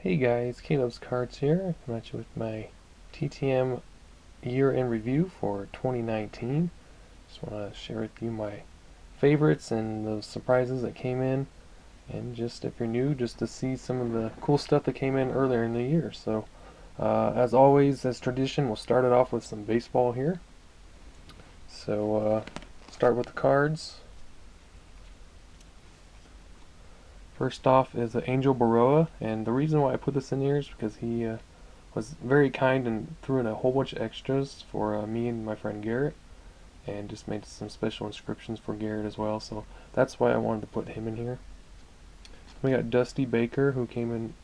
Hey guys, Caleb's Cards here. I'm at you with my TTM year-end review for 2019. Just want to share with you my favorites and those surprises that came in, and just if you're new, just to see some of the cool stuff that came in earlier in the year. So, as always, as tradition, we'll start it off with some baseball here. So, start with the cards. First off is Angel Baroa, and the reason why I put this in here is because he was very kind and threw in a whole bunch of extras for me and my friend Garrett, and just made some special inscriptions for Garrett as well, so that's why I wanted to put him in here. We got Dusty Baker, who came in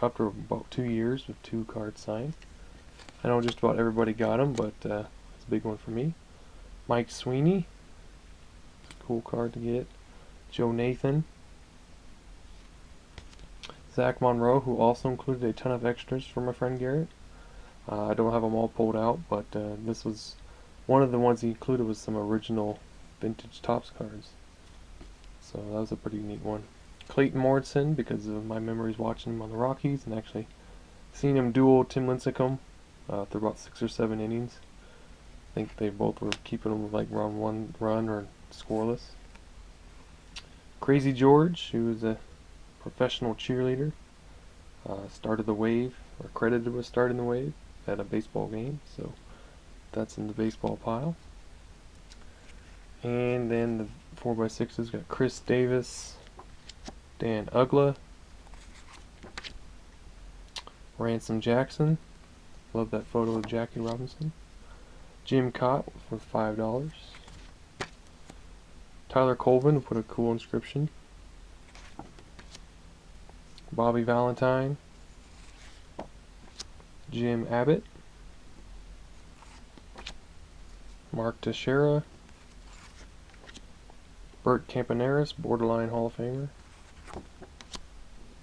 after about 2 years with 2 cards signed. I know just about everybody got him, but it's a big one for me. Mike Sweeney, cool card to get. Joe Nathan. Zach Monroe, who also included a ton of extras for my friend Garrett. I don't have them all pulled out, but this was one of the ones he included with some original vintage Topps cards. So that was a pretty neat one. Clayton Morrison, because of my memories watching him on the Rockies and actually seeing him duel Tim Lincecum through about 6 or 7 innings. I think they both were keeping him like around 1 run or scoreless. Crazy George, who was a professional cheerleader, started the wave, or credited with starting the wave at a baseball game, so that's in the baseball pile. And then the 4x6s got Chris Davis, Dan Ugla, Ransom Jackson, love that photo of Jackie Robinson, Jim Cott for $5, Tyler Colvin, who put a cool inscription, Bobby Valentine, Jim Abbott, Mark Teixeira, Bert Campaneris, borderline Hall of Famer,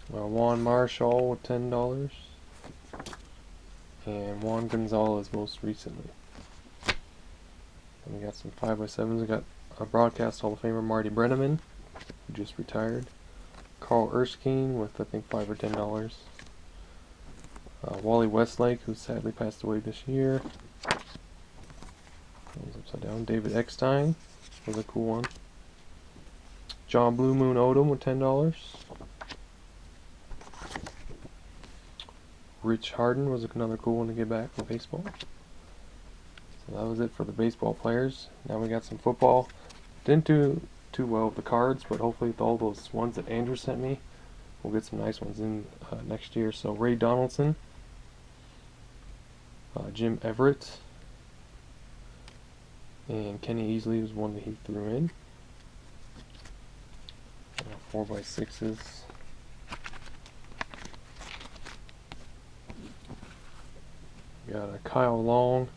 Juan Marshall with $10, and Juan Gonzalez most recently. And we got some 5x7s. We got a broadcast Hall of Famer Marty Brennaman, who just retired. Carl Erskine with I think $5 or $10. Wally Westlake, who sadly passed away this year. That one's upside down. David Eckstein was a cool one. John Blue Moon Odom with $10. Rich Harden was another cool one to get back for baseball. So that was it for the baseball players. Now we got some football. Didn't do too well with the cards, but hopefully with all those ones that Andrew sent me, we'll get some nice ones in next year. So Ray Donaldson, Jim Everett, and Kenny Easley was one that he threw in. 4x6s. Got a Kyle Long,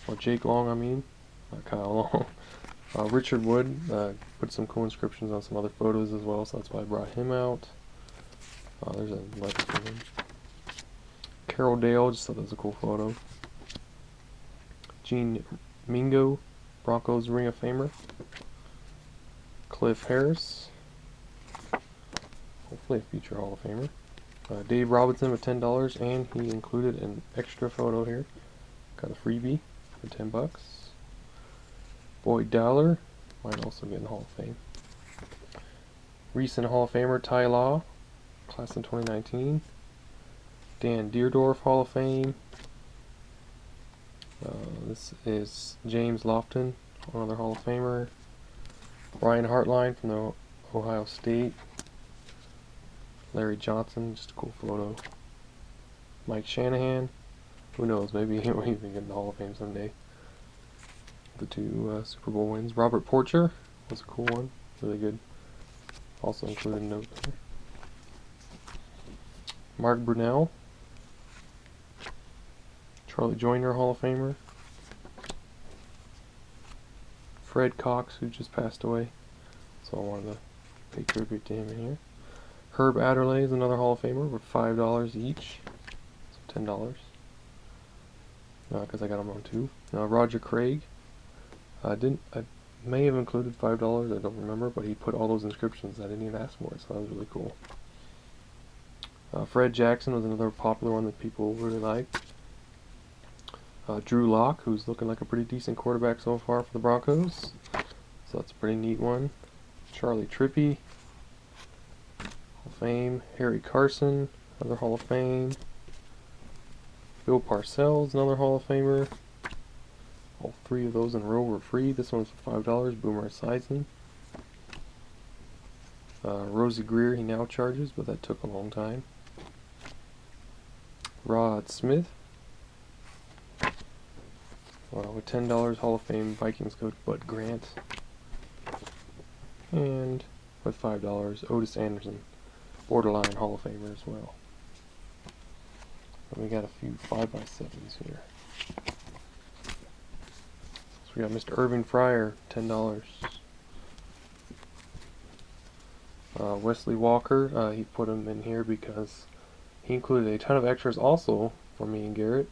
or Jake Long, I mean, not Kyle Long. Richard Wood put some cool inscriptions on some other photos as well, so that's why I brought him out. There's a letter for him. Carol Dale, just thought that was a cool photo. Gene Mingo, Broncos Ring of Famer. Cliff Harris, hopefully a future Hall of Famer. Dave Robinson with $10, and he included an extra photo here. Got a freebie for $10. Boyd Dowler might also get in the Hall of Fame. Recent Hall of Famer Ty Law, class in 2019. Dan Deerdorf Hall of Fame. This is James Lofton, another Hall of Famer. Brian Hartline from the Ohio State. Larry Johnson, just a cool photo. Mike Shanahan, who knows, maybe he'll even get in the Hall of Fame someday. The 2 Super Bowl wins. Robert Porcher was a cool one, really good. Also included a note there. Mark Brunell, Charlie Joyner Hall of Famer. Fred Cox, who just passed away, so I wanted to pay tribute to him in here. Herb Adderley is another Hall of Famer with $5 each, so $10. Because I got them on 2. Roger Craig, I may have included $5, I don't remember, but he put all those inscriptions. I didn't even ask for it, so that was really cool. Fred Jackson was another popular one that people really liked. Drew Lock, who's looking like a pretty decent quarterback so far for the Broncos. So that's a pretty neat one. Charlie Trippy, Hall of Fame. Harry Carson, another Hall of Fame. Bill Parcells, another Hall of Famer. All three of those in a row were free. This one's for $5. Boomer Esiason. Rosie Greer, he now charges, but that took a long time. Rod Smith. With $10, Hall of Fame Vikings coach Bud Grant. And with $5, Otis Anderson, borderline Hall of Famer as well. And we got a few 5x7s here. So we got Mr. Irving Fryer, $10. Wesley Walker, he put him in here because he included a ton of extras also for me and Garrett.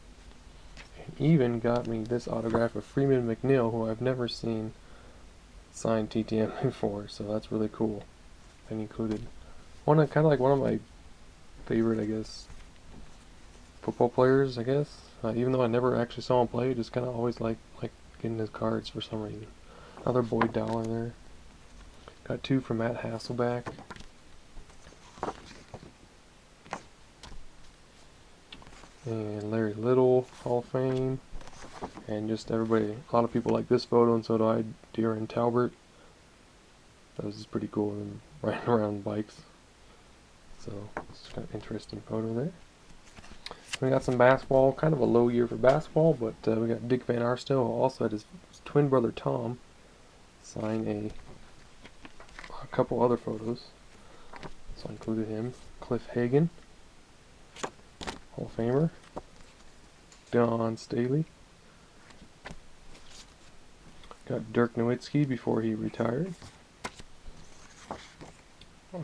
And even got me this autograph of Freeman McNeil, who I've never seen signed TTM before, so that's really cool. And included kind of like one of my favorite, I guess, football players, I guess. Even though I never actually saw him play, just kind of always like getting his cards for some reason. Another Boyd Dowler there. Got two from Matt Hasselback. And Larry Little, Hall of Fame. And just everybody, a lot of people like this photo, and so do I. Darren Talbert. That was just pretty cool, and riding around bikes. So it's kind of interesting photo there. We got some basketball, kind of a low year for basketball, but we got Dick Van Arsdale, who also had his twin brother Tom sign a couple other photos. So I included him. Cliff Hagan, Hall of Famer. Don Staley. Got Dirk Nowitzki before he retired.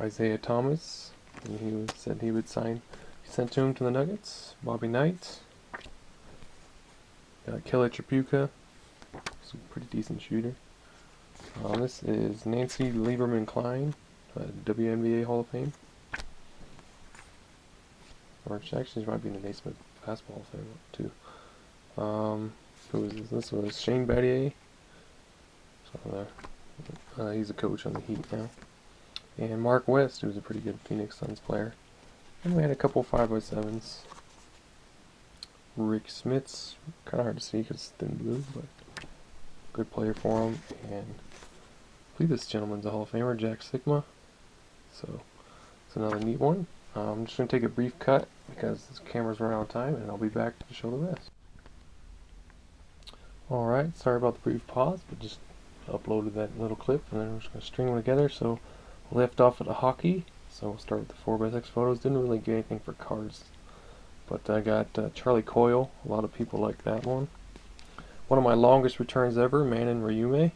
Isaiah Thomas, he said he would sign. He sent to him to the Nuggets. Bobby Knight. Got Kelly Tripucka. He's a pretty decent shooter. This is Nancy Lieberman Klein, WNBA Hall of Fame. Or actually, she might be in the Naismith Basketball Hall of Fame too. Who is this? This was Shane Battier. So he's a coach on the Heat now. And Mark West, who's a pretty good Phoenix Suns player. And we had a couple 5x7s. Rick Smits, kind of hard to see because it's thin blue, but good player for him. And I believe this gentleman's a Hall of Famer, Jack Sigma. So it's another neat one. I'm just going to take a brief cut because this camera's running out of time, and I'll be back to show the rest. Alright, sorry about the brief pause, but just uploaded that little clip, and then we're just going to string them together. So we left off at the hockey, so we'll start with the 4x6 photos. Didn't really get anything for cards, but I got Charlie Coyle. A lot of people like that one. One of my longest returns ever, Manon Ryume,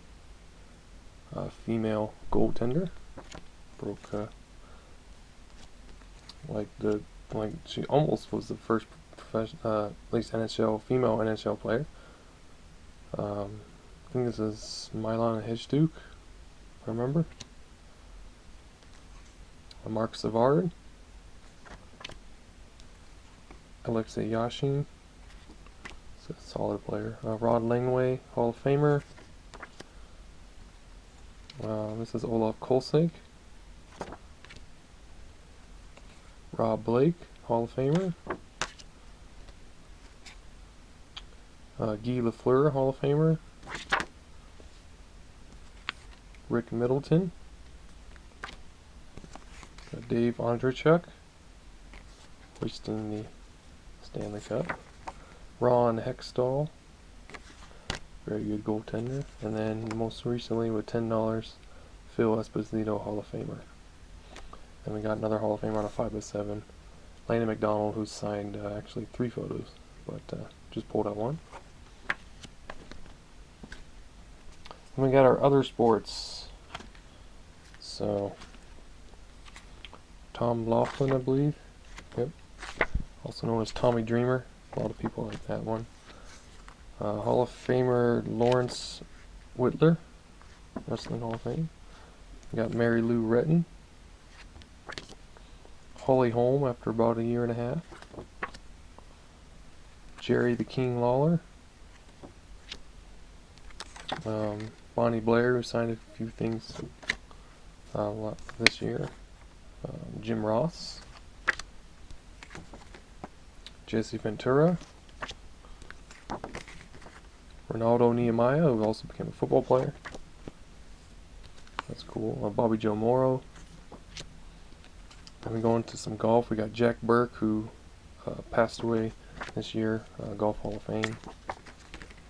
female goaltender. Broke she almost was the first at least female NHL player. I think this is Milan Hejduc, if I remember. Mark Savard. Alexei Yashin. It's a solid player. Rod Langway, Hall of Famer. This is Olaf Kolsig. Rob Blake, Hall of Famer. Guy Lafleur, Hall of Famer. Rick Middleton. Dave Ondrechuk, hoisting the Stanley Cup. Ron Hextall, very good goaltender. And then most recently with $10, Phil Esposito, Hall of Famer. And we got another Hall of Famer on a 5x7. Landon McDonald, who's signed actually 3 photos, but just pulled out one. And we got our other sports. So Tom Laughlin, I believe. Yep. Also known as Tommy Dreamer. A lot of people like that one. Hall of Famer Lawrence Whitler, Wrestling Hall of Fame. We got Mary Lou Retton. Holly Holm after about a year and a half. Jerry the King Lawler. Bonnie Blair, who signed a few things this year. Jim Ross. Jesse Ventura. Ronaldo Nehemiah, who also became a football player. That's cool. Bobby Joe Morrow. Then we go into some golf. We got Jack Burke, who passed away this year, Golf Hall of Fame.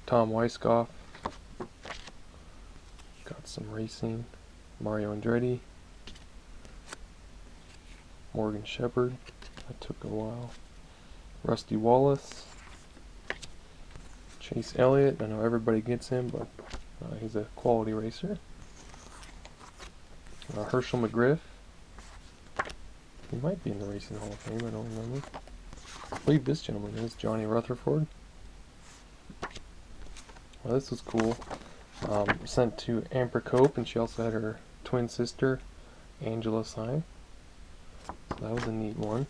Tom Weiskopf. Got some racing. Mario Andretti. Morgan Shepherd. That took a while. Rusty Wallace. Chase Elliott. I know everybody gets him, but he's a quality racer. Herschel McGriff. He might be in the Racing Hall of Fame, I don't remember. I believe this gentleman is Johnny Rutherford. Well, this was cool. Sent to Amber Cope, and she also had her twin sister, Angela, sign. So that was a neat one.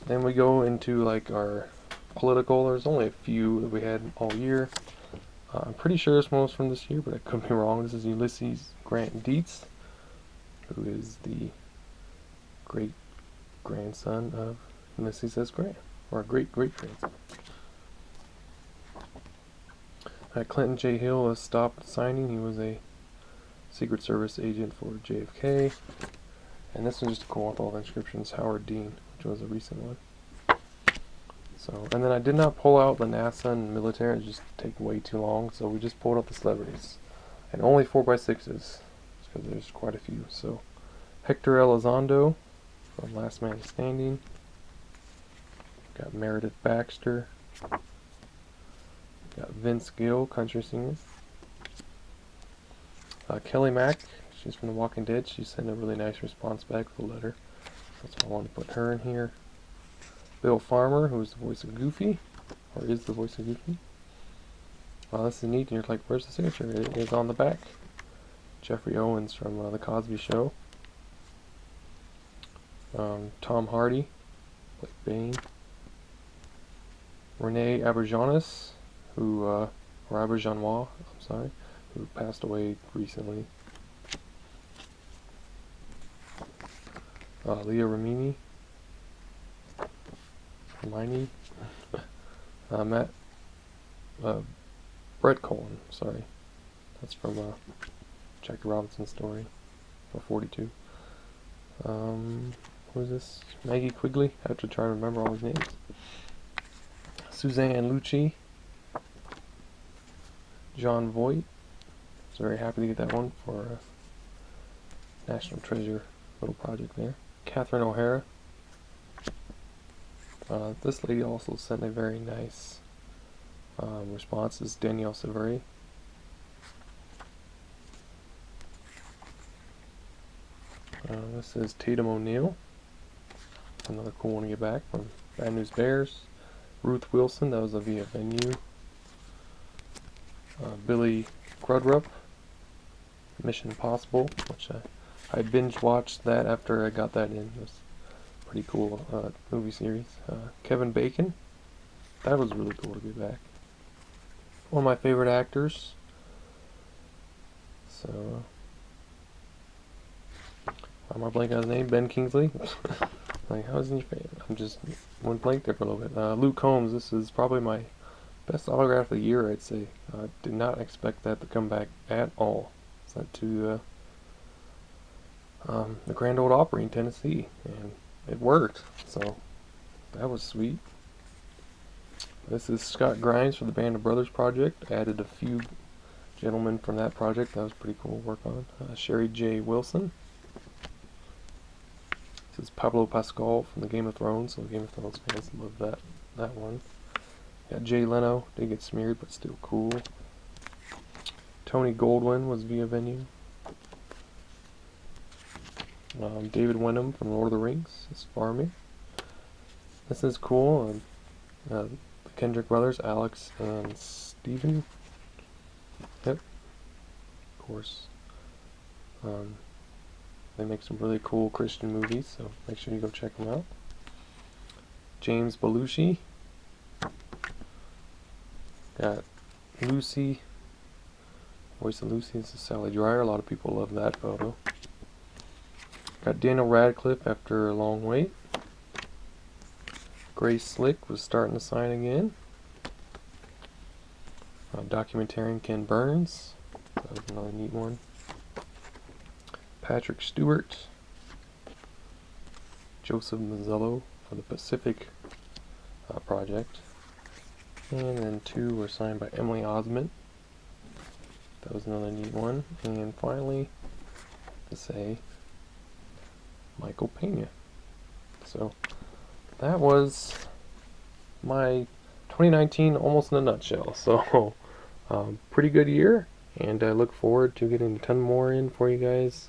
Then we go into like our political. There's only a few that we had all year. I'm pretty sure this one was from this year, but I could be wrong. This is Ulysses Grant Dietz, who is the great-grandson of Ulysses S. Grant, or great-great-grandson. Clinton J. Hill has stopped signing. He was a Secret Service agent for JFK. And this one's just cool with all the inscriptions. Howard Dean, which was a recent one. So, and then I did not pull out the NASA and military. It just take way too long. So we just pulled out the celebrities. And only 4x6s, because there's quite a few. So, Hector Elizondo from Last Man Standing. Got Meredith Baxter. Got Vince Gill, country singer. Kelly Mack, she's from The Walking Dead. She sent a really nice response back with a letter. That's why I wanted to put her in here. Bill Farmer, who is the voice of Goofy, or is the voice of Goofy. Well, this is neat, and you're like, where's the signature? It is on the back. Jeffrey Owens from The Cosby Show. Tom Hardy, like Bane. Renee Auberjonois, or Auberjonois, I'm sorry, who passed away recently. Leah Remini. Matt, Brett Cullen, sorry. That's from Jackie Robinson's story, for 42. Who is this? Maggie Quigley. I have to try to remember all these names. Suzanne Lucci. John Voight. I was very happy to get that one for National Treasure little project there. Catherine O'Hara. This lady also sent a very nice response. This is Danielle Severi. This is Tatum O'Neal. Another cool one to get back from Bad News Bears. Ruth Wilson, that was a via venue. Billy Crudup, Mission Impossible, which I binge watched that after I got that in. It was a pretty cool movie series. Kevin Bacon, that was really cool to get back. One of my favorite actors. So, I'm not blanking on his name. Ben Kingsley. Like, how's he your favorite? I'm just went blank there for a little bit. Luke Combs. This is probably my best autograph of the year, I'd say. I did not expect that to come back at all. Sent to the Grand Ole Opry in Tennessee, and it worked. So that was sweet. This is Scott Grimes for the Band of Brothers project. Added a few gentlemen from that project. That was pretty cool to work on. Sherry J. Wilson. This is Pablo Pascal from the Game of Thrones. So Game of Thrones fans love that one. Got Jay Leno. Did get smeared, but still cool. Tony Goldwyn was via venue. David Wenham from Lord of the Rings is Farming. This is cool. The Kendrick brothers, Alex and Steven. Yep. Of course. They make some really cool Christian movies, so make sure you go check them out. James Belushi. Got Lucy. Voice of Lucy is Sally Dwyer. A lot of people love that photo. Got Daniel Radcliffe after a long wait. Grace Slick was starting to sign again. Documentarian Ken Burns. That was another neat one. Patrick Stewart. Joseph Mazzello for the Pacific Project. And then 2 were signed by Emily Osment. That was another neat one. And finally, to say, Michael Pena. So that was my 2019 almost in a nutshell. So pretty good year, and I look forward to getting a ton more in for you guys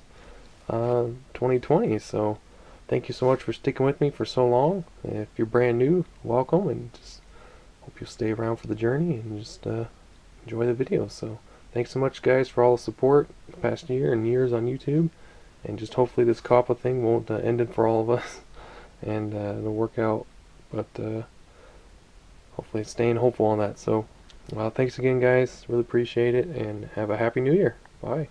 2020. So thank you so much for sticking with me for so long. If you're brand new, welcome, and just hope you'll stay around for the journey and just enjoy the videos. So thanks so much, guys, for all the support the past year and years on YouTube, and just hopefully this COPPA thing won't end it for all of us, and it'll work out, but hopefully staying hopeful on that. So thanks again, guys, really appreciate it, and have a happy new year. Bye.